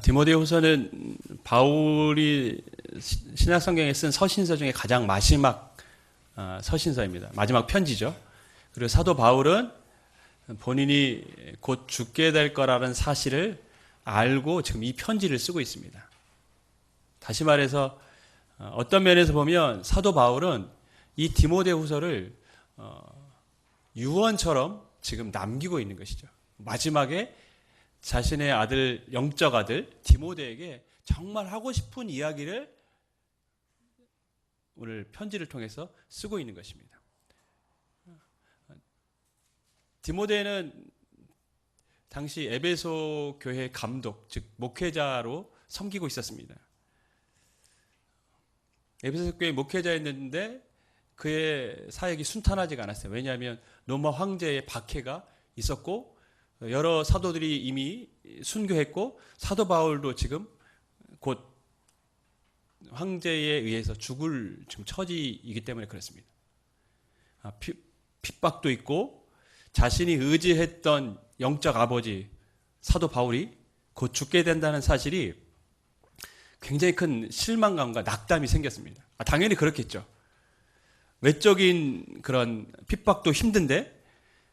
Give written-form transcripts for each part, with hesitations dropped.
디모데후서는 바울이 신약성경에 쓴 서신서 중에 가장 마지막 서신서입니다. 마지막 편지죠. 그리고 사도 바울은 본인이 곧 죽게 될 거라는 사실을 알고 지금 이 편지를 쓰고 있습니다. 다시 말해서 어떤 면에서 보면 사도 바울은 이 디모데후서를 유언처럼 지금 남기고 있는 것이죠. 마지막에 자신의 아들, 영적 아들 디모데에게 정말 하고 싶은 이야기를 오늘 편지를 통해서 쓰고 있는 것입니다. 디모데는 당시 에베소 교회 감독, 즉 목회자로 섬기고 있었습니다. 에베소 교회 목회자였는데 그의 사역이 순탄하지가 않았어요. 왜냐하면 로마 황제의 박해가 있었고 여러 사도들이 이미 순교했고 사도 바울도 지금 곧 황제에 의해서 죽을 지금 처지이기 때문에 그렇습니다. 핍박도 있고 자신이 의지했던 영적 아버지 사도 바울이 곧 죽게 된다는 사실이 굉장히 큰 실망감과 낙담이 생겼습니다. 당연히 그렇겠죠. 외적인 그런 핍박도 힘든데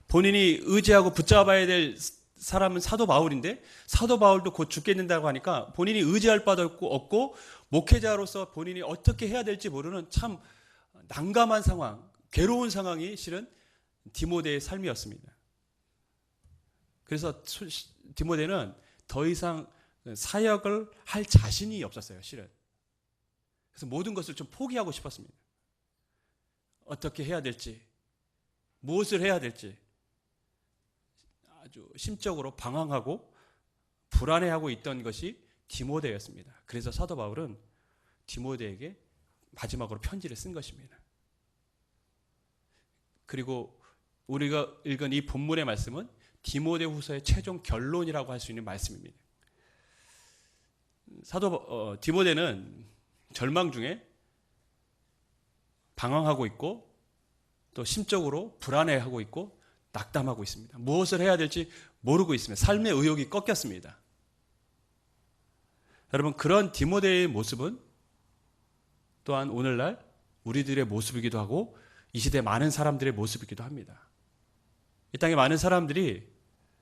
본인이 의지하고 붙잡아야 될 사람은 사도 바울인데 사도 바울도 곧 죽게 된다고 하니까 본인이 의지할 바도 없고 목회자로서 본인이 어떻게 해야 될지 모르는 참 난감한 상황, 괴로운 상황이 실은 디모데의 삶이었습니다. 그래서 디모데는 더 이상 사역을 할 자신이 없었어요, 실은. 그래서 모든 것을 좀 포기하고 싶었습니다. 어떻게 해야 될지, 무엇을 해야 될지 아주 심적으로 방황하고 불안해하고 있던 것이 디모데였습니다. 그래서 사도 바울은 디모데에게 마지막으로 편지를 쓴 것입니다. 그리고 우리가 읽은 이 본문의 말씀은 디모데후서의 최종 결론이라고 할 수 있는 말씀입니다. 디모데는 절망 중에 방황하고 있고 또 심적으로 불안해하고 있고 낙담하고 있습니다. 무엇을 해야 될지 모르고 있습니다. 삶의 의욕이 꺾였습니다. 여러분, 그런 디모데의 모습은 또한 오늘날 우리들의 모습이기도 하고 이 시대 많은 사람들의 모습이기도 합니다. 이 땅에 많은 사람들이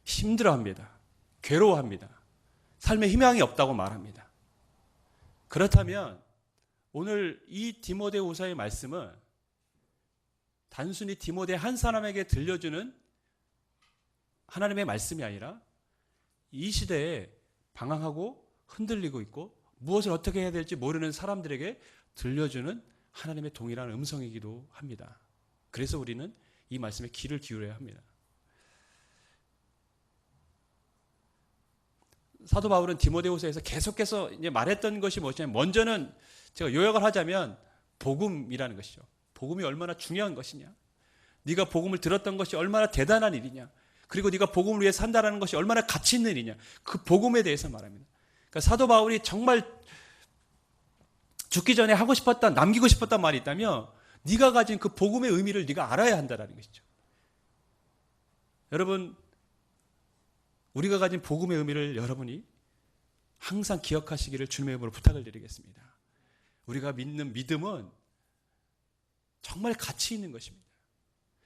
힘들어합니다. 괴로워합니다. 삶에 희망이 없다고 말합니다. 그렇다면 오늘 이 디모데후서의 말씀은 단순히 디모데 한 사람에게 들려주는 하나님의 말씀이 아니라 이 시대에 방황하고 흔들리고 있고 무엇을 어떻게 해야 될지 모르는 사람들에게 들려주는 하나님의 동일한 음성이기도 합니다. 그래서 우리는 이 말씀에 귀를 기울여야 합니다. 사도 바울은 디모데후서에서 계속해서 이제 말했던 것이 무엇이냐면 먼저는 제가 요약을 하자면 복음이라는 것이죠. 복음이 얼마나 중요한 것이냐. 네가 복음을 들었던 것이 얼마나 대단한 일이냐. 그리고 네가 복음을 위해 산다는 것이 얼마나 가치 있는 일이냐. 그 복음에 대해서 말합니다. 그러니까 사도 바울이 정말 죽기 전에 하고 싶었던, 남기고 싶었던 말이 있다면 네가 가진 그 복음의 의미를 네가 알아야 한다는 것이죠. 여러분, 우리가 가진 복음의 의미를 여러분이 항상 기억하시기를 주님의 이름으로 부탁을 드리겠습니다. 우리가 믿는 믿음은 정말 가치 있는 것입니다.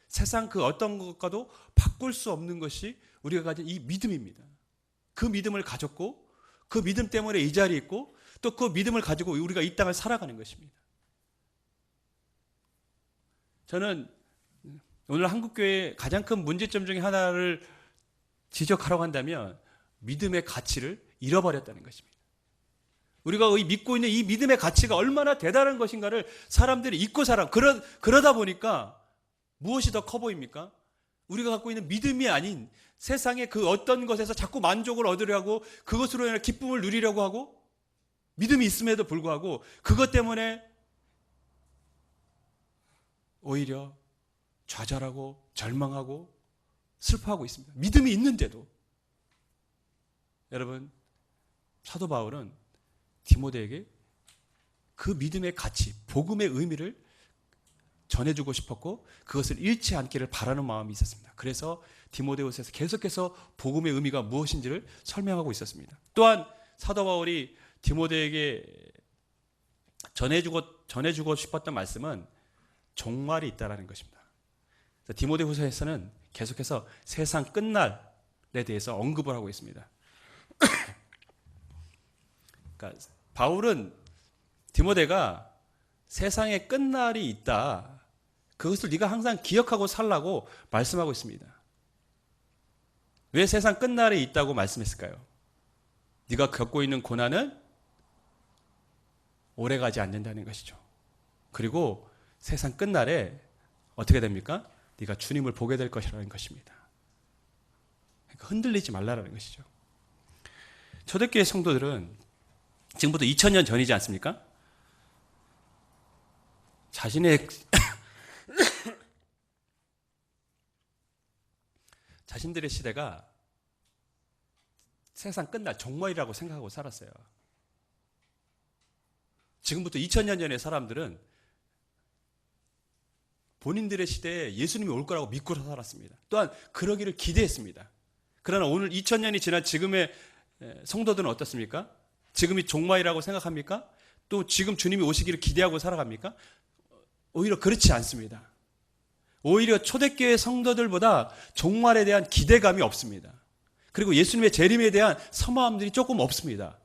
세상 그 어떤 것과도 바꿀 수 없는 것이 우리가 가진 이 믿음입니다. 그 믿음을 가졌고 그 믿음 때문에 이 자리에 있고 또 그 믿음을 가지고 우리가 이 땅을 살아가는 것입니다. 저는 오늘 한국교회의 가장 큰 문제점 중에 하나를 지적하라고 한다면 믿음의 가치를 잃어버렸다는 것입니다. 우리가 믿고 있는 이 믿음의 가치가 얼마나 대단한 것인가를 사람들이 잊고 살아. 그러다 보니까 무엇이 더 커 보입니까? 우리가 갖고 있는 믿음이 아닌 세상의 그 어떤 것에서 자꾸 만족을 얻으려 하고 그것으로 인해 기쁨을 누리려고 하고 믿음이 있음에도 불구하고 그것 때문에 오히려 좌절하고 절망하고 슬퍼하고 있습니다. 믿음이 있는데도. 여러분, 사도 바울은 디모데에게 그 믿음의 가치, 복음의 의미를 전해주고 싶었고 그것을 잃지 않기를 바라는 마음이 있었습니다. 그래서 디모데후서에서 계속해서 복음의 의미가 무엇인지를 설명하고 있었습니다. 또한 사도 바울이 디모데에게 전해주고 싶었던 말씀은 종말이 있다라는 것입니다. 디모데후서에서는 계속해서 세상 끝날에 대해서 언급을 하고 있습니다. 그러니까 바울은 디모데가 세상의 끝날이 있다, 그것을 네가 항상 기억하고 살라고 말씀하고 있습니다. 왜 세상 끝날이 있다고 말씀했을까요? 네가 겪고 있는 고난은 오래가지 않는다는 것이죠. 그리고 세상 끝날에 어떻게 됩니까? 네가 주님을 보게 될 것이라는 것입니다. 그러니까 흔들리지 말라라는 것이죠. 초대교회 성도들은 지금부터 2000년 전이지 않습니까? 자신들의 시대가 세상 끝날 종말이라고 생각하고 살았어요. 지금부터 2000년 전의 사람들은 본인들의 시대에 예수님이 올 거라고 믿고 살았습니다. 또한 그러기를 기대했습니다. 그러나 오늘 2000년이 지난 지금의 성도들은 어떻습니까? 지금이 종말이라고 생각합니까? 또 지금 주님이 오시기를 기대하고 살아갑니까? 오히려 그렇지 않습니다. 오히려 초대교회 성도들보다 종말에 대한 기대감이 없습니다. 그리고 예수님의 재림에 대한 서마음들이 조금 없습니다.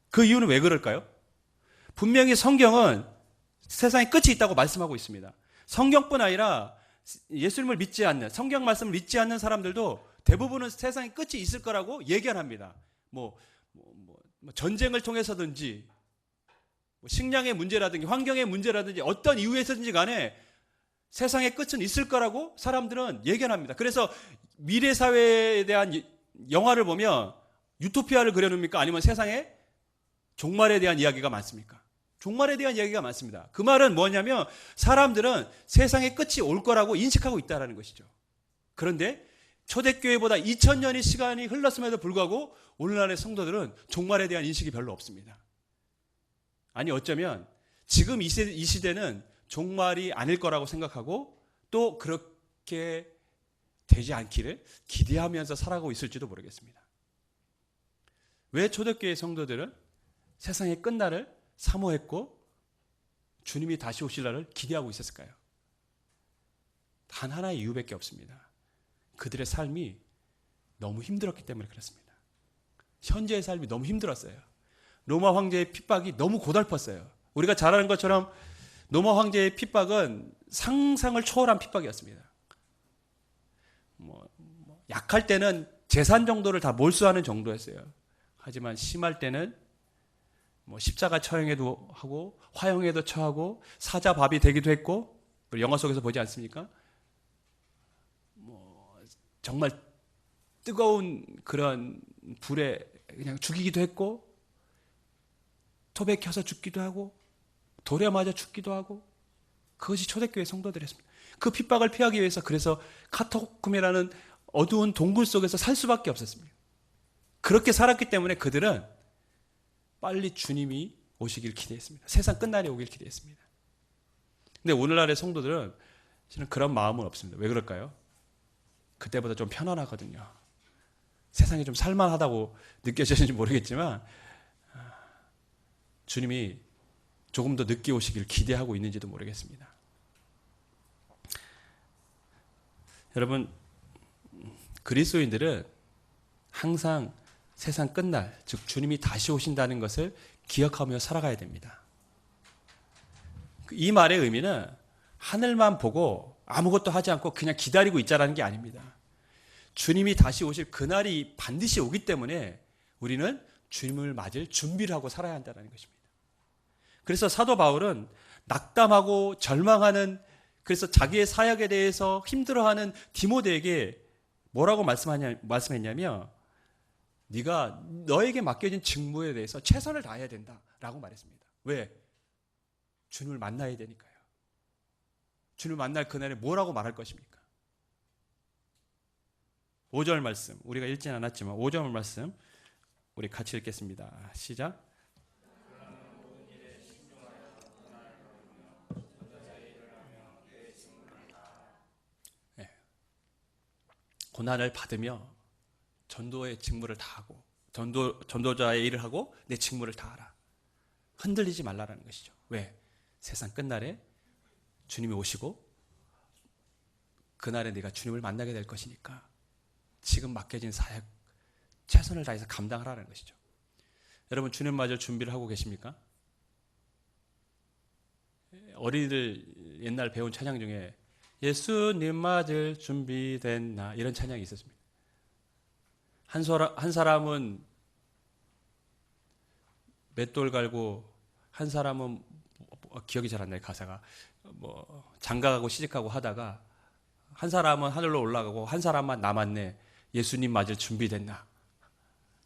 그 이유는 왜 그럴까요? 분명히 성경은 세상에 끝이 있다고 말씀하고 있습니다. 성경뿐 아니라 예수님을 믿지 않는, 성경 말씀을 믿지 않는 사람들도 대부분은 세상에 끝이 있을 거라고 예견합니다. 전쟁을 통해서든지, 식량의 문제라든지, 환경의 문제라든지, 어떤 이유에서든지 간에 세상의 끝은 있을 거라고 사람들은 예견합니다. 그래서 미래 사회에 대한 영화를 보면 유토피아를 그려놓습니까? 아니면 세상의 종말에 대한 이야기가 많습니까? 종말에 대한 이야기가 많습니다. 그 말은 뭐냐면 사람들은 세상의 끝이 올 거라고 인식하고 있다는 것이죠. 그런데 초대교회보다 2000년의 시간이 흘렀음에도 불구하고 오늘날의 성도들은 종말에 대한 인식이 별로 없습니다. 아니 어쩌면 지금 이 시대는 종말이 아닐 거라고 생각하고 또 그렇게 되지 않기를 기대하면서 살아가고 있을지도 모르겠습니다. 왜 초대교회 성도들은 세상의 끝날을 사모했고 주님이 다시 오실 날을 기대하고 있었을까요? 단 하나의 이유밖에 없습니다. 그들의 삶이 너무 힘들었기 때문에 그렇습니다. 현재의 삶이 너무 힘들었어요. 로마 황제의 핍박이 너무 고달팠어요. 우리가 잘 아는 것처럼 로마 황제의 핍박은 상상을 초월한 핍박이었습니다. 약할 때는 재산 정도를 다 몰수하는 정도였어요. 하지만 심할 때는 십자가 처형에도 하고 화형에도 처하고 사자밥이 되기도 했고, 우리 영화 속에서 보지 않습니까? 정말 뜨거운 그런 불에 그냥 죽이기도 했고, 톱에 켜서 죽기도 하고, 돌에 맞아 죽기도 하고, 그것이 초대교회 성도들이었습니다. 그 핍박을 피하기 위해서 그래서 카타콤이라는 어두운 동굴 속에서 살 수밖에 없었습니다. 그렇게 살았기 때문에 그들은 빨리 주님이 오시길 기대했습니다. 세상 끝날이 오길 기대했습니다. 근데 오늘날의 성도들은 실은 그런 마음은 없습니다. 왜 그럴까요? 그때보다 좀 편안하거든요. 세상이 좀 살만하다고 느껴지는지 모르겠지만 주님이 조금 더 늦게 오시길 기대하고 있는지도 모르겠습니다. 여러분, 그리스도인들은 항상 세상 끝날, 즉 주님이 다시 오신다는 것을 기억하며 살아가야 됩니다. 이 말의 의미는 하늘만 보고 아무것도 하지 않고 그냥 기다리고 있자라는 게 아닙니다. 주님이 다시 오실 그날이 반드시 오기 때문에 우리는 주님을 맞을 준비를 하고 살아야 한다는 것입니다. 그래서 사도 바울은 낙담하고 절망하는, 그래서 자기의 사역에 대해서 힘들어하는 디모데에게 뭐라고 말씀했냐면 네가 너에게 맡겨진 직무에 대해서 최선을 다해야 된다라고 말했습니다. 왜? 주님을 만나야 되니까요. 주님을 만날 그날에 뭐라고 말할 것입니까? 5절 말씀, 우리가 읽지는 않았지만 5절 말씀 우리 같이 읽겠습니다. 시작. 네. 고난을 받으며 전도의 직무를 다하고 전도자의 일을 하고 내 직무를 다하라. 흔들리지 말라라는 것이죠. 왜? 세상 끝날에 주님이 오시고 그날에 네가 주님을 만나게 될 것이니까 지금 맡겨진 사역 최선을 다해서 감당하라는 것이죠. 여러분, 주님 맞을 준비를 하고 계십니까? 어린이들 옛날 배운 찬양 중에 예수님 맞을 준비됐나 이런 찬양이 있었습니다. 한 사람은 맷돌 갈고 한 사람은 기억이 잘 안 나요. 가사가 장가가고 시집가고 하다가 한 사람은 하늘로 올라가고 한 사람만 남았네. 예수님 맞을 준비됐나?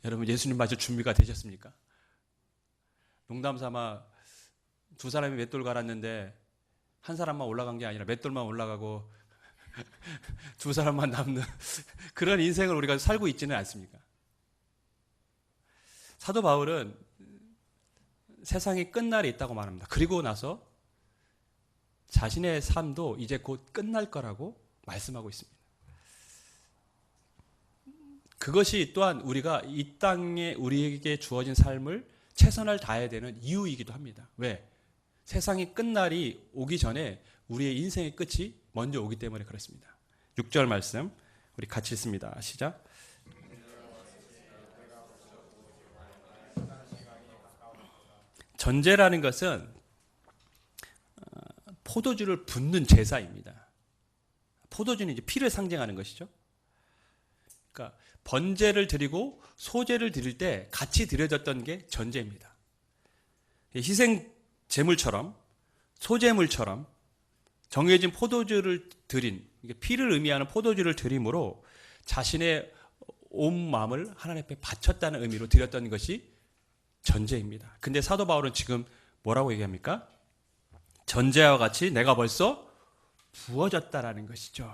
여러분, 예수님 맞을 준비가 되셨습니까? 농담 삼아 두 사람이 맷돌 갈았는데 한 사람만 올라간 게 아니라 맷돌만 올라가고 두 사람만 남는 그런 인생을 우리가 살고 있지는 않습니까? 사도 바울은 세상이 끝날이 있다고 말합니다. 그리고 나서 자신의 삶도 이제 곧 끝날 거라고 말씀하고 있습니다. 그것이 또한 우리가 이 땅에 우리에게 주어진 삶을 최선을 다해야 되는 이유이기도 합니다. 왜? 세상이 끝날이 오기 전에 우리의 인생의 끝이 먼저 오기 때문에 그렇습니다. 6절 말씀 우리 같이 읽습니다. 시작. 전제라는 것은 포도주를 붓는 제사입니다. 포도주는 이제 피를 상징하는 것이죠. 그러니까 번제를 드리고 소제를 드릴 때 같이 드려졌던 게 전제입니다. 희생 제물처럼 소제물처럼 정해진 포도주를 드린, 피를 의미하는 포도주를 드림으로 자신의 온 마음을 하나님 앞에 바쳤다는 의미로 드렸던 것이 전제입니다. 근데 사도 바울은 지금 뭐라고 얘기합니까? 전제와 같이 내가 벌써 부어졌다라는 것이죠.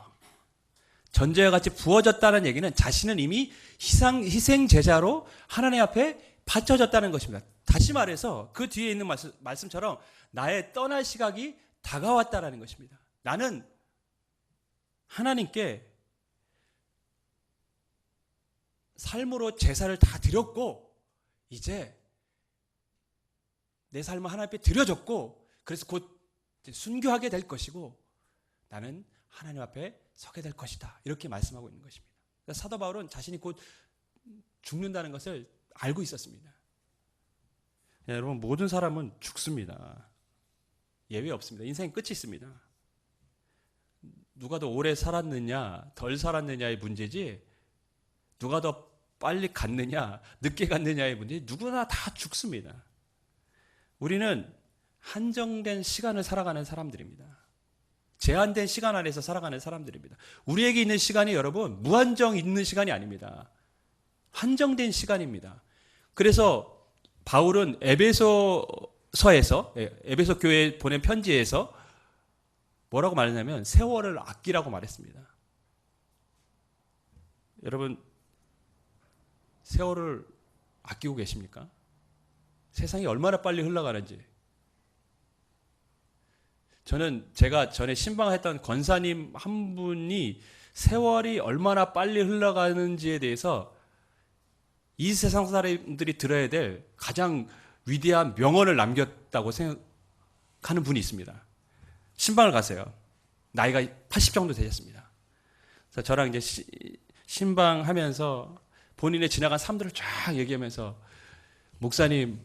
전제와 같이 부어졌다는 얘기는 자신은 이미 희생 제사로 하나님 앞에 바쳐졌다는 것입니다. 다시 말해서 그 뒤에 있는 말씀처럼 나의 떠날 시각이 다가왔다라는 것입니다. 나는 하나님께 삶으로 제사를 다 드렸고 이제 내 삶을 하나님 앞에 드려졌고 그래서 곧 순교하게 될 것이고 나는 하나님 앞에 서게 될 것이다. 이렇게 말씀하고 있는 것입니다. 사도 바울은 자신이 곧 죽는다는 것을 알고 있었습니다. 여러분, 모든 사람은 죽습니다. 예외 없습니다. 인생은 끝이 있습니다. 누가 더 오래 살았느냐, 덜 살았느냐의 문제지 누가 더 빨리 갔느냐, 늦게 갔느냐의 문제지 누구나 다 죽습니다. 우리는 한정된 시간을 살아가는 사람들입니다. 제한된 시간 안에서 살아가는 사람들입니다. 우리에게 있는 시간이 여러분 무한정 있는 시간이 아닙니다. 한정된 시간입니다. 그래서 바울은 에베소 교회에 보낸 편지에서 뭐라고 말했냐면 세월을 아끼라고 말했습니다. 여러분, 세월을 아끼고 계십니까? 세상이 얼마나 빨리 흘러가는지. 저는 제가 전에 신방했던 권사님 한 분이 세월이 얼마나 빨리 흘러가는지에 대해서 이 세상 사람들이 들어야 될 가장 위대한 명언을 남겼다고 생각하는 분이 있습니다. 신방을 가세요. 나이가 80 정도 되셨습니다. 그래서 저랑 이제 신방하면서 본인의 지나간 삶들을 쫙 얘기하면서 목사님,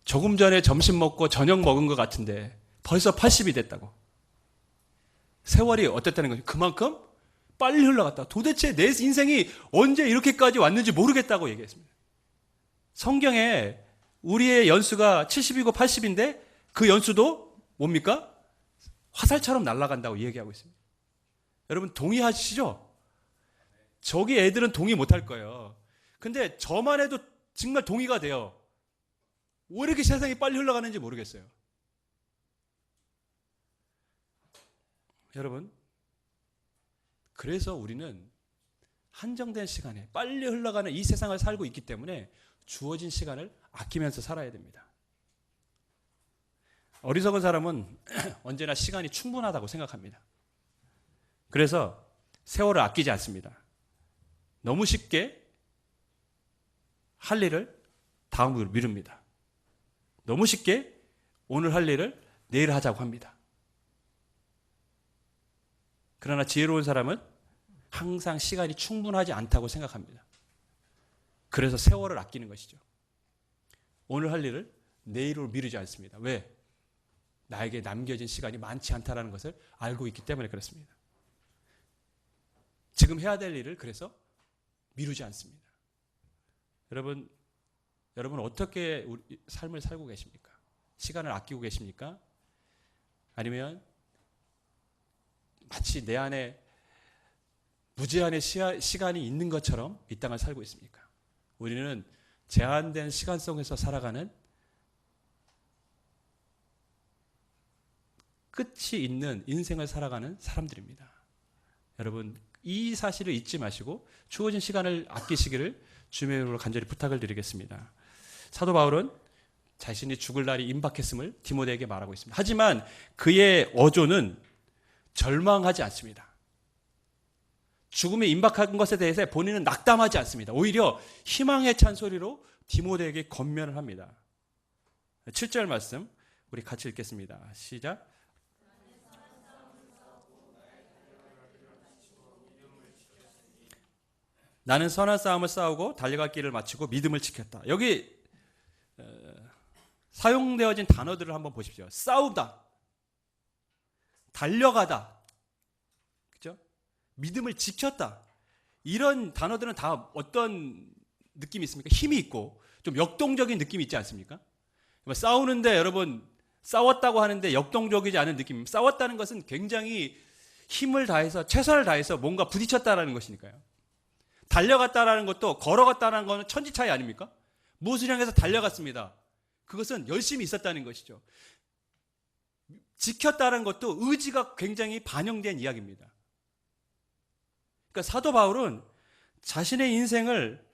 조금 전에 점심 먹고 저녁 먹은 것 같은데 벌써 80이 됐다고. 세월이 어땠다는 거죠? 그만큼 빨리 흘러갔다. 도대체 내 인생이 언제 이렇게까지 왔는지 모르겠다고 얘기했습니다. 성경에 우리의 연수가 70이고 80인데 그 연수도 뭡니까? 화살처럼 날아간다고 얘기하고 있습니다. 여러분 동의하시죠? 저기 애들은 동의 못할 거예요. 근데 저만 해도 정말 동의가 돼요. 왜 이렇게 세상이 빨리 흘러가는지 모르겠어요. 여러분, 그래서 우리는 한정된 시간에 빨리 흘러가는 이 세상을 살고 있기 때문에 주어진 시간을 아끼면서 살아야 됩니다. 어리석은 사람은 언제나 시간이 충분하다고 생각합니다. 그래서 세월을 아끼지 않습니다. 너무 쉽게 할 일을 다음으로 미룹니다. 너무 쉽게 오늘 할 일을 내일 하자고 합니다. 그러나 지혜로운 사람은 항상 시간이 충분하지 않다고 생각합니다. 그래서 세월을 아끼는 것이죠. 오늘 할 일을 내일로 미루지 않습니다. 왜? 나에게 남겨진 시간이 많지 않다는 것을 알고 있기 때문에 그렇습니다. 지금 해야 될 일을 그래서 미루지 않습니다. 여러분 어떻게 삶을 살고 계십니까? 시간을 아끼고 계십니까? 아니면 마치 내 안에 무제한의 시간이 있는 것처럼 이 땅을 살고 있습니까? 우리는 제한된 시간 속에서 살아가는 끝이 있는 인생을 살아가는 사람들입니다. 여러분 이 사실을 잊지 마시고 주어진 시간을 아끼시기를 주님의 이름으로 간절히 부탁을 드리겠습니다. 사도 바울은 자신이 죽을 날이 임박했음을 디모데에게 말하고 있습니다. 하지만 그의 어조는 절망하지 않습니다. 죽음에 임박한 것에 대해서 본인은 낙담하지 않습니다. 오히려 희망에 찬 소리로 디모데에게 권면을 합니다. 7절 말씀 우리 같이 읽겠습니다. 시작. 나는 선한 싸움을 싸우고 달려갈 길을 마치고 믿음을 지켰다. 여기 사용되어진 단어들을 한번 보십시오. 싸우다, 달려가다, 그죠? 믿음을 지켰다. 이런 단어들은 다 어떤 느낌이 있습니까? 힘이 있고 좀 역동적인 느낌이 있지 않습니까? 싸우는데 여러분 싸웠다고 하는데 역동적이지 않은 느낌. 싸웠다는 것은 굉장히 힘을 다해서 최선을 다해서 뭔가 부딪혔다라는 것이니까요. 달려갔다라는 것도 걸어갔다라는 것은 천지 차이 아닙니까? 무엇을 향해서 달려갔습니다. 그것은 열심히 있었다는 것이죠. 지켰다는 것도 의지가 굉장히 반영된 이야기입니다. 그러니까 사도 바울은 자신의 인생을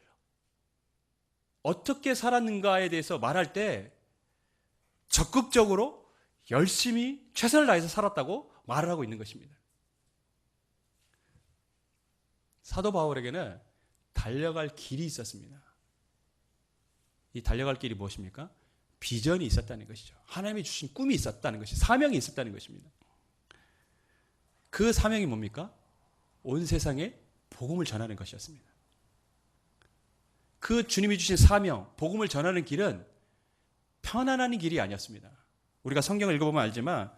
어떻게 살았는가에 대해서 말할 때 적극적으로 열심히 최선을 다해서 살았다고 말을 하고 있는 것입니다. 사도 바울에게는 달려갈 길이 있었습니다. 이 달려갈 길이 무엇입니까? 비전이 있었다는 것이죠. 하나님이 주신 꿈이 있었다는 것이, 사명이 있었다는 것입니다. 그 사명이 뭡니까? 온 세상에 복음을 전하는 것이었습니다. 그 주님이 주신 사명, 복음을 전하는 길은 편안한 길이 아니었습니다. 우리가 성경을 읽어보면 알지만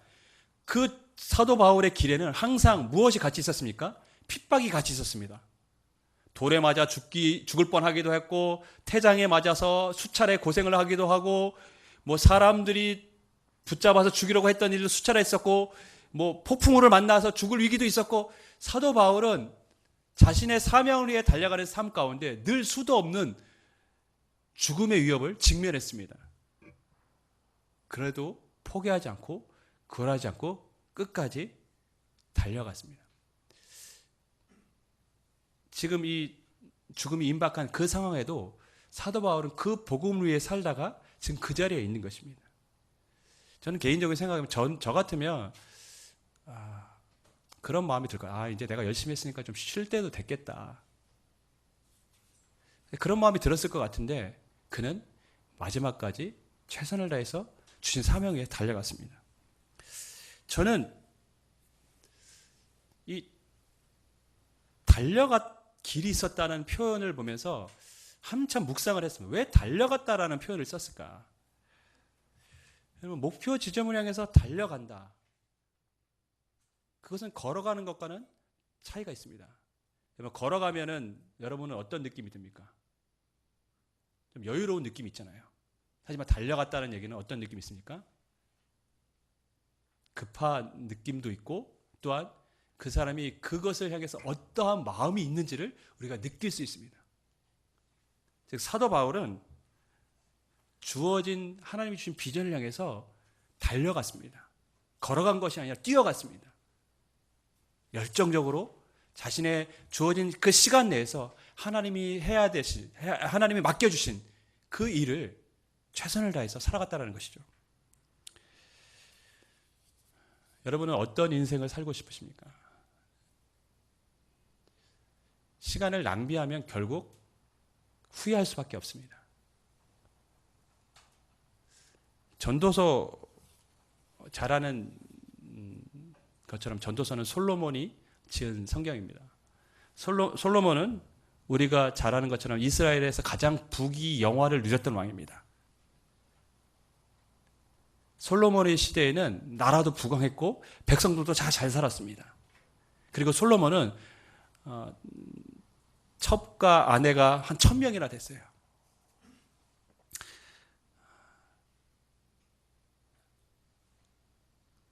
그 사도 바울의 길에는 항상 무엇이 같이 있었습니까? 핍박이 같이 있었습니다. 돌에 맞아 죽을 뻔하기도 했고, 태장에 맞아서 수차례 고생을 하기도 하고, 사람들이 붙잡아서 죽이려고 했던 일도 수차례 있었고, 폭풍우를 만나서 죽을 위기도 있었고, 사도 바울은 자신의 사명을 위해 달려가는 삶 가운데 늘 수도 없는 죽음의 위협을 직면했습니다. 그래도 포기하지 않고 굴하지 않고 끝까지 달려갔습니다. 지금 이 죽음이 임박한 그 상황에도 사도 바울은 그 복음을 위해 살다가 지금 그 자리에 있는 것입니다. 저는 개인적으로 생각하면 저 같으면 그런 마음이 들 거예요. 이제 내가 열심히 했으니까 좀 쉴 때도 됐겠다. 그런 마음이 들었을 것 같은데 그는 마지막까지 최선을 다해서 주신 사명에 달려갔습니다. 저는 이 달려갔 길이 있었다는 표현을 보면서 한참 묵상을 했습니다. 왜 달려갔다라는 표현을 썼을까? 여러분, 목표 지점을 향해서 달려간다. 그것은 걸어가는 것과는 차이가 있습니다. 여러분, 걸어가면은 여러분은 어떤 느낌이 듭니까? 좀 여유로운 느낌이 있잖아요. 하지만 달려갔다는 얘기는 어떤 느낌이 있습니까? 급한 느낌도 있고 또한 그 사람이 그것을 향해서 어떠한 마음이 있는지를 우리가 느낄 수 있습니다. 즉 사도 바울은 주어진 하나님이 주신 비전을 향해서 달려갔습니다. 걸어간 것이 아니라 뛰어갔습니다. 열정적으로 자신의 주어진 그 시간 내에서 하나님이 하나님이 맡겨주신 그 일을 최선을 다해서 살아갔다는 것이죠. 여러분은 어떤 인생을 살고 싶으십니까? 시간을 낭비하면 결국 후회할 수밖에 없습니다. 전도서 잘하는 것처럼 전도서는 솔로몬이 지은 성경입니다. 솔로몬은 우리가 잘 아는 것처럼 이스라엘에서 가장 부귀 영화를 누렸던 왕입니다. 솔로몬의 시대에는 나라도 부강했고 백성들도 잘 살았습니다. 그리고 솔로몬은 첩과 아내가 한 1000명이나 됐어요.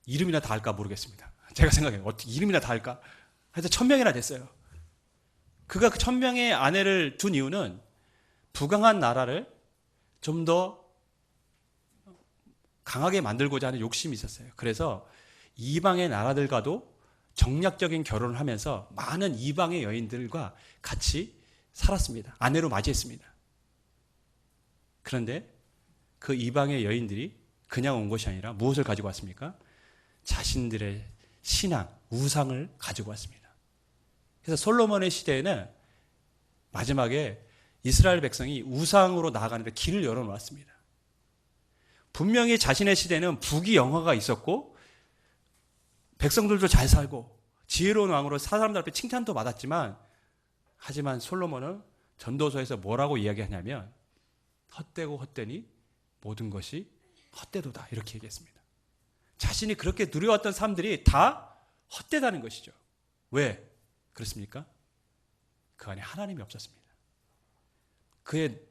이름이나 다 할까 모르겠습니다. 제가 생각해요. 어떻게 이름이나 다 할까? 하여튼 1000명이나 됐어요. 그가 그 1000명의 아내를 둔 이유는 부강한 나라를 좀 더 강하게 만들고자 하는 욕심이 있었어요. 그래서 이방의 나라들과도 정략적인 결혼을 하면서 많은 이방의 여인들과 같이 살았습니다. 아내로 맞이했습니다. 그런데 그 이방의 여인들이 그냥 온 것이 아니라 무엇을 가지고 왔습니까? 자신들의 신앙, 우상을 가지고 왔습니다. 그래서 솔로몬의 시대에는 마지막에 이스라엘 백성이 우상으로 나아가는데 길을 열어놓았습니다. 분명히 자신의 시대는 부귀영화가 있었고 백성들도 잘 살고 지혜로운 왕으로 사람들 앞에 칭찬도 받았지만, 하지만 솔로몬은 전도서에서 뭐라고 이야기하냐면 헛되고 헛되니 모든 것이 헛되도다 이렇게 얘기했습니다. 자신이 그렇게 누려왔던 삶들이 다 헛되다는 것이죠. 왜 그렇습니까? 그 안에 하나님이 없었습니다. 그의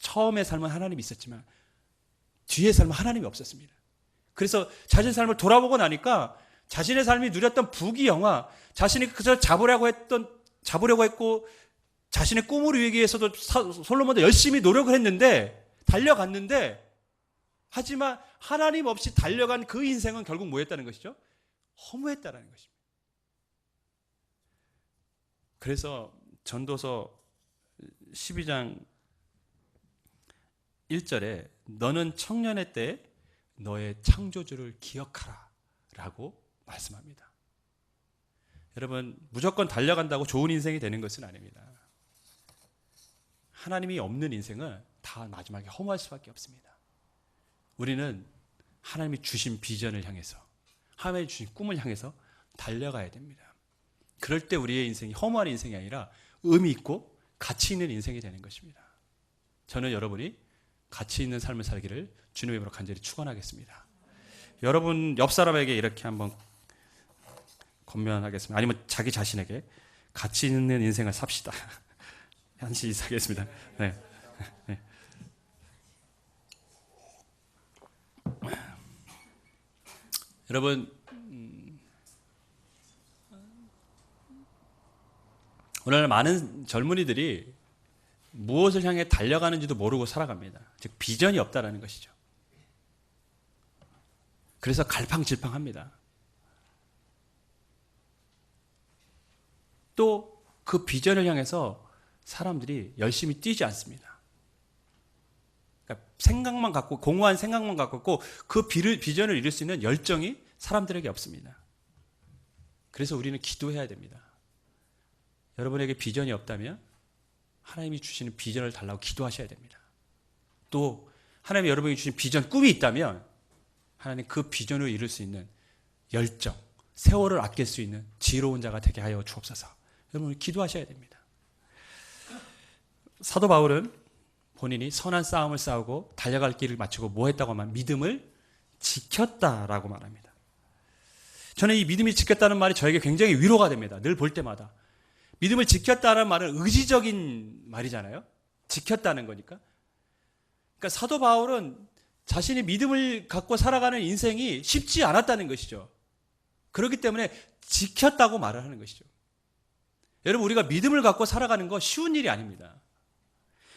처음의 삶은 하나님이 있었지만 뒤의 삶은 하나님이 없었습니다. 그래서 자신의 삶을 돌아보고 나니까 자신의 삶이 누렸던 부귀영화, 자신이 그저 잡으려고 했고 자신의 꿈을 이루기 위해서도 솔로몬도 열심히 노력을 했는데 달려갔는데, 하지만 하나님 없이 달려간 그 인생은 결국 뭐였다는 것이죠? 허무했다는 것입니다. 그래서 전도서 12장 1절에 너는 청년의 때 너의 창조주를 기억하라 라고 말씀합니다. 여러분, 무조건 달려간다고 좋은 인생이 되는 것은 아닙니다. 하나님이 없는 인생은 다 마지막에 허무할 수밖에 없습니다. 우리는 하나님이 주신 비전을 향해서, 하나님이 주신 꿈을 향해서 달려가야 됩니다. 그럴 때 우리의 인생이 허무한 인생이 아니라 의미 있고 가치 있는 인생이 되는 것입니다. 저는 여러분이 가치 있는 삶을 살기를 주님의 이름으로 간절히 축원하겠습니다. 여러분 옆 사람에게 이렇게 한번 권면하겠습니다. 아니면 자기 자신에게 가치 있는 인생을 삽시다. 한시 하겠습니다. 네. 네. 여러분, 오늘 많은 젊은이들이 무엇을 향해 달려가는지도 모르고 살아갑니다. 즉 비전이 없다라는 것이죠. 그래서 갈팡질팡합니다. 또 그 비전을 향해서 사람들이 열심히 뛰지 않습니다. 그러니까 생각만 갖고, 공허한 생각만 갖고 그 비전을 이룰 수 있는 열정이 사람들에게 없습니다. 그래서 우리는 기도해야 됩니다. 여러분에게 비전이 없다면 하나님이 주시는 비전을 달라고 기도하셔야 됩니다. 또 하나님이 여러분이 주신 비전, 꿈이 있다면 하나님 그 비전을 이룰 수 있는 열정, 세월을 아낄 수 있는 지혜로운 자가 되게 하여 주옵소서. 여러분 기도하셔야 됩니다. 사도 바울은 본인이 선한 싸움을 싸우고 달려갈 길을 마치고 뭐 했다고 하면 믿음을 지켰다라고 말합니다. 저는 이 믿음이 지켰다는 말이 저에게 굉장히 위로가 됩니다. 늘 볼 때마다. 믿음을 지켰다는 말은 의지적인 말이잖아요. 지켰다는 거니까. 그러니까 사도 바울은 자신이 믿음을 갖고 살아가는 인생이 쉽지 않았다는 것이죠. 그렇기 때문에 지켰다고 말을 하는 것이죠. 여러분, 우리가 믿음을 갖고 살아가는 거 쉬운 일이 아닙니다.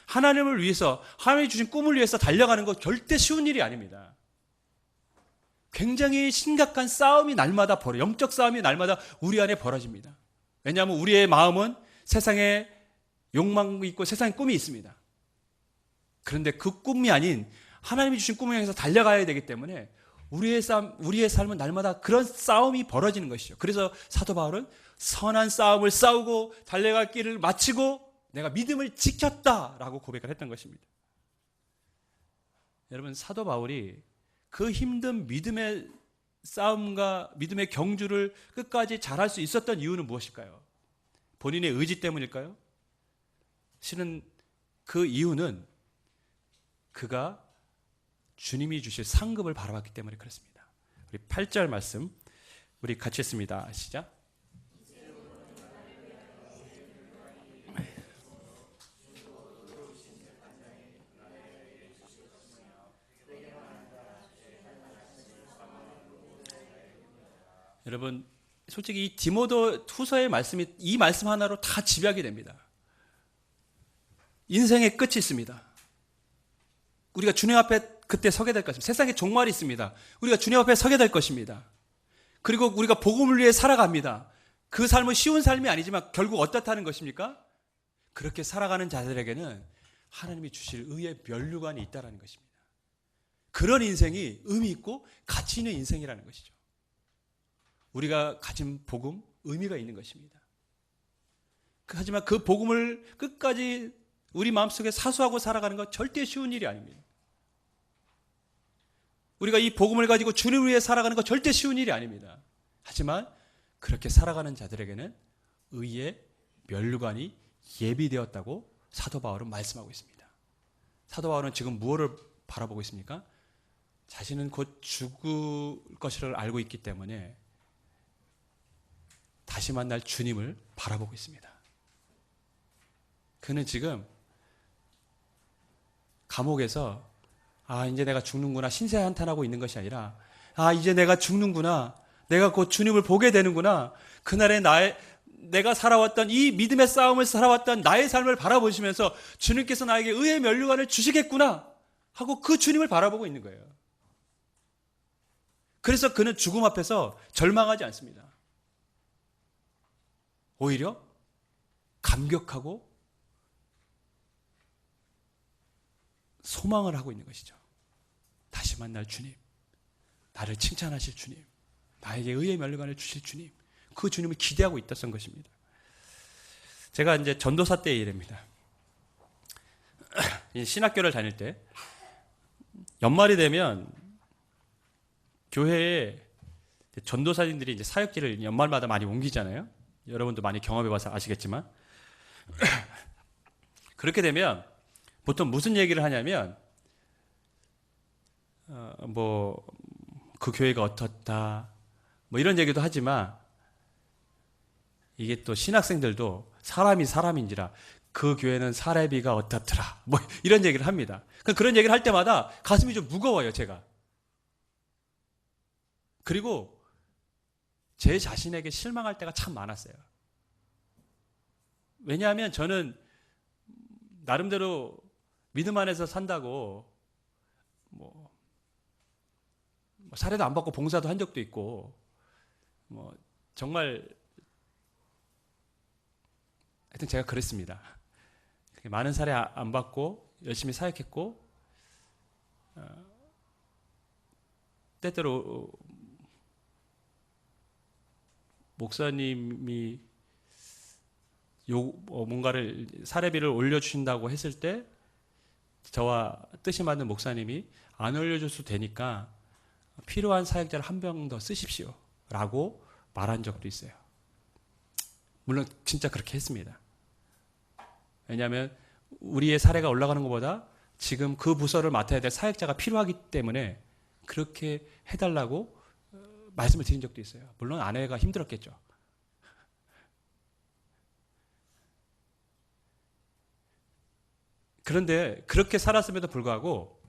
하나님을 위해서, 하나님이 주신 꿈을 위해서 달려가는 거 절대 쉬운 일이 아닙니다. 굉장히 심각한 싸움이 날마다 영적 싸움이 날마다 우리 안에 벌어집니다. 왜냐하면 우리의 마음은 세상에 욕망이 있고 세상에 꿈이 있습니다. 그런데 그 꿈이 아닌 하나님이 주신 꿈을 향해서 달려가야 되기 때문에 우리의 삶은 날마다 그런 싸움이 벌어지는 것이죠. 그래서 사도 바울은 선한 싸움을 싸우고 달려갈 길을 마치고 내가 믿음을 지켰다라고 고백을 했던 것입니다. 여러분, 사도 바울이 그 힘든 믿음의 싸움과 믿음의 경주를 끝까지 잘할 수 있었던 이유는 무엇일까요? 본인의 의지 때문일까요? 실은 그 이유는 그가 주님이 주실 상급을 바라봤기 때문에 그렇습니다. 우리 8절 말씀 우리 같이 했습니다. 시작. 여러분, 솔직히 이 디모데 후서의 말씀이 이 말씀 하나로 다 지배하게 됩니다. 인생의 끝이 있습니다. 우리가 주님 앞에 그때 서게 될 것입니다. 세상에 종말이 있습니다. 우리가 주님 앞에 서게 될 것입니다. 그리고 우리가 복음을 위해 살아갑니다. 그 삶은 쉬운 삶이 아니지만 결국 어떻다는 것입니까? 그렇게 살아가는 자들에게는 하나님이 주실 의의 면류관이 있다는 것입니다. 그런 인생이 의미 있고 가치 있는 인생이라는 것이죠. 우리가 가진 복음, 의미가 있는 것입니다. 하지만 그 복음을 끝까지 우리 마음속에 사수하고 살아가는 건 절대 쉬운 일이 아닙니다. 우리가 이 복음을 가지고 주님을 위해 살아가는 건 절대 쉬운 일이 아닙니다. 하지만 그렇게 살아가는 자들에게는 의의 면류관이 예비되었다고 사도 바울은 말씀하고 있습니다. 사도 바울은 지금 무엇을 바라보고 있습니까? 자신은 곧 죽을 것을 알고 있기 때문에 다시 만날 주님을 바라보고 있습니다. 그는 지금 감옥에서 이제 내가 죽는구나 신세한탄하고 있는 것이 아니라 이제 내가 죽는구나, 내가 곧 주님을 보게 되는구나, 그날의 내가 살아왔던 이 믿음의 싸움을 살아왔던 나의 삶을 바라보시면서 주님께서 나에게 의의 면류관을 주시겠구나 하고 그 주님을 바라보고 있는 거예요. 그래서 그는 죽음 앞에서 절망하지 않습니다. 오히려 감격하고 소망을 하고 있는 것이죠. 다시 만날 주님, 나를 칭찬하실 주님, 나에게 의의 면류관을 주실 주님, 그 주님을 기대하고 있었던 것입니다. 제가 이제 전도사 때의 일입니다. 신학교를 다닐 때 연말이 되면 교회에 전도사님들이 이제 사역지를 연말마다 많이 옮기잖아요. 여러분도 많이 경험해봐서 아시겠지만 그렇게 되면 보통 무슨 얘기를 하냐면 그 교회가 어떻다 이런 얘기도 하지만 이게 또 신학생들도 사람이 사람인지라 그 교회는 사례비가 어떻더라 이런 얘기를 합니다. 그런 얘기를 할 때마다 가슴이 좀 무거워요, 제가. 그리고 제 자신에게 실망할 때가 참 많았어요. 왜냐하면 저는 나름대로 믿음 안에서 산다고 사례도 안 받고 봉사도 한 적도 있고 정말 하여튼 제가 그랬습니다. 많은 사례 안 받고 열심히 사역했고 때때로 목사님이 뭔가를 사례비를 올려주신다고 했을 때 저와 뜻이 맞는 목사님이 안 올려줘도 되니까 필요한 사역자를 한 명 더 쓰십시오 라고 말한 적도 있어요. 물론 진짜 그렇게 했습니다. 왜냐하면 우리의 사례가 올라가는 것보다 지금 그 부서를 맡아야 될 사역자가 필요하기 때문에 그렇게 해달라고 말씀을 드린 적도 있어요. 물론 아내가 힘들었겠죠. 그런데 그렇게 살았음에도 불구하고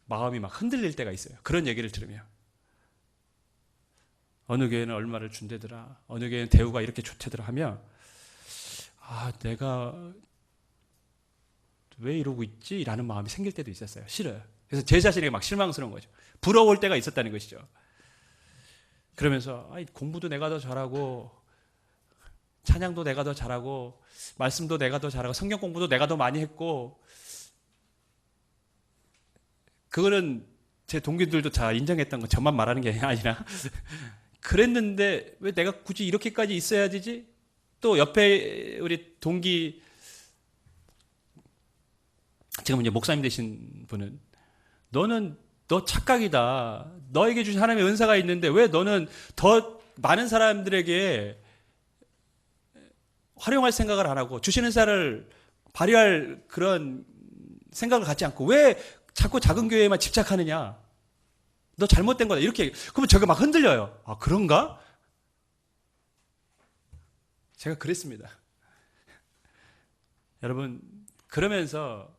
마음이 막 흔들릴 때가 있어요. 그런 얘기를 들으면. 어느 교회는 얼마를 준대더라, 어느 교회는 대우가 이렇게 좋대더라 하면 내가 왜 이러고 있지? 라는 마음이 생길 때도 있었어요. 싫어요. 그래서 제 자신에게 막 실망스러운 거죠. 부러울 때가 있었다는 것이죠. 그러면서 공부도 내가 더 잘하고 찬양도 내가 더 잘하고 말씀도 내가 더 잘하고 성경 공부도 내가 더 많이 했고, 그거는 제 동기들도 다 인정했던 거 저만 말하는 게 아니라 그랬는데 왜 내가 굳이 이렇게까지 있어야 되지? 또 옆에 우리 동기 지금 이제 목사님 되신 분은 너 착각이다. 너에게 주신 하나님의 은사가 있는데 왜 너는 더 많은 사람들에게 활용할 생각을 안 하고 주신 은사를 발휘할 그런 생각을 갖지 않고 왜 자꾸 작은 교회에만 집착하느냐? 너 잘못된 거다. 이렇게. 그러면 제가 막 흔들려요. 아, 그런가? 제가 그랬습니다. 여러분, 그러면서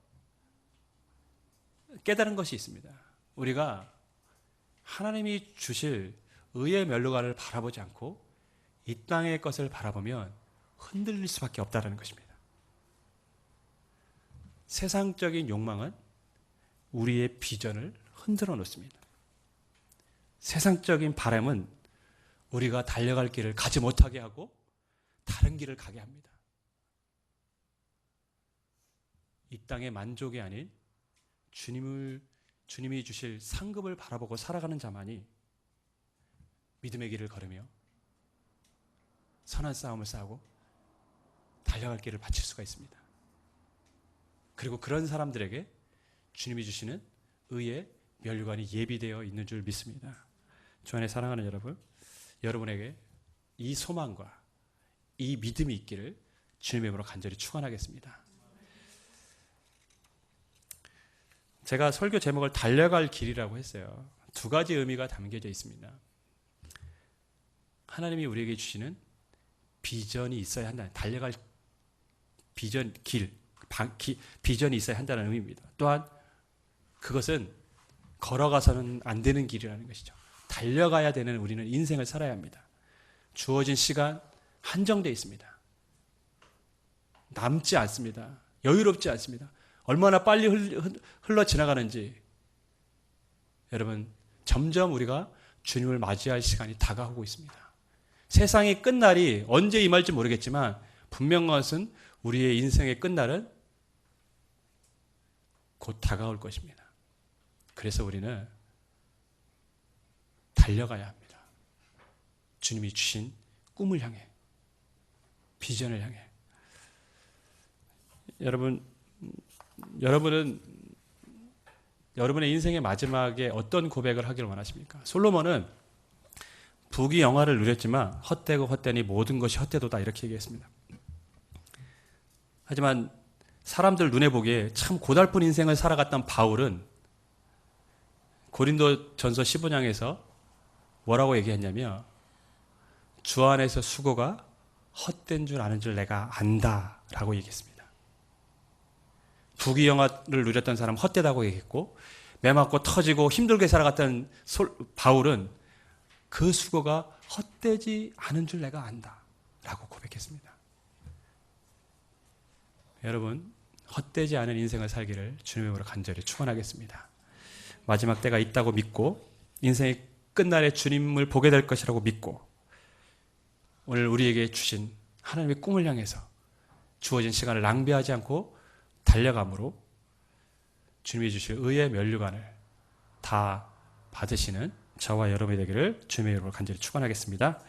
깨달은 것이 있습니다. 우리가 하나님이 주실 의의 면류관을 바라보지 않고 이 땅의 것을 바라보면 흔들릴 수밖에 없다는 것입니다. 세상적인 욕망은 우리의 비전을 흔들어 놓습니다. 세상적인 바람은 우리가 달려갈 길을 가지 못하게 하고 다른 길을 가게 합니다. 이 땅의 만족이 아닌 주님이 주실 상급을 바라보고 살아가는 자만이 믿음의 길을 걸으며 선한 싸움을 싸우고 달려갈 길을 바칠 수가 있습니다. 그리고 그런 사람들에게 주님이 주시는 의의 면류관이 예비되어 있는 줄 믿습니다. 주 안에 사랑하는 여러분, 여러분에게 이 소망과 이 믿음이 있기를 주님의 이름으로 간절히 축원하겠습니다. 제가 설교 제목을 달려갈 길이라고 했어요. 두 가지 의미가 담겨져 있습니다. 하나님이 우리에게 주시는 비전이 있어야 한다. 달려갈 비전, 비전이 있어야 한다는 의미입니다. 또한 그것은 걸어가서는 안 되는 길이라는 것이죠. 달려가야 되는 우리는 인생을 살아야 합니다. 주어진 시간 한정되어 있습니다. 남지 않습니다. 여유롭지 않습니다. 얼마나 빨리 흘러 지나가는지 여러분 점점 우리가 주님을 맞이할 시간이 다가오고 있습니다. 세상의 끝날이 언제 임할지 모르겠지만 분명한 것은 우리의 인생의 끝날은 곧 다가올 것입니다. 그래서 우리는 달려가야 합니다. 주님이 주신 꿈을 향해, 비전을 향해. 여러분은 여러분의 인생의 마지막에 어떤 고백을 하기를 원하십니까? 솔로몬은 부귀 영화를 누렸지만 헛되고 헛되니 모든 것이 헛되도다 이렇게 얘기했습니다. 하지만 사람들 눈에 보기에 참 고달픈 인생을 살아갔던 바울은 고린도전서 15장에서 뭐라고 얘기했냐면 주 안에서 수고가 헛된 줄 아는 줄 내가 안다라고 얘기했습니다. 부귀 영화를 누렸던 사람 헛되다고 얘기했고 매 맞고 터지고 힘들게 살아갔던 바울은 그 수고가 헛되지 않은 줄 내가 안다라고 고백했습니다. 여러분 헛되지 않은 인생을 살기를 주님의 이름으로 간절히 축원하겠습니다. 마지막 때가 있다고 믿고 인생의 끝날에 주님을 보게 될 것이라고 믿고 오늘 우리에게 주신 하나님의 꿈을 향해서 주어진 시간을 낭비하지 않고 달려감으로 주님이 주실 의의 면류관을 다 받으시는 저와 여러분이 되기를 주님의 이름으로 간절히 축원하겠습니다.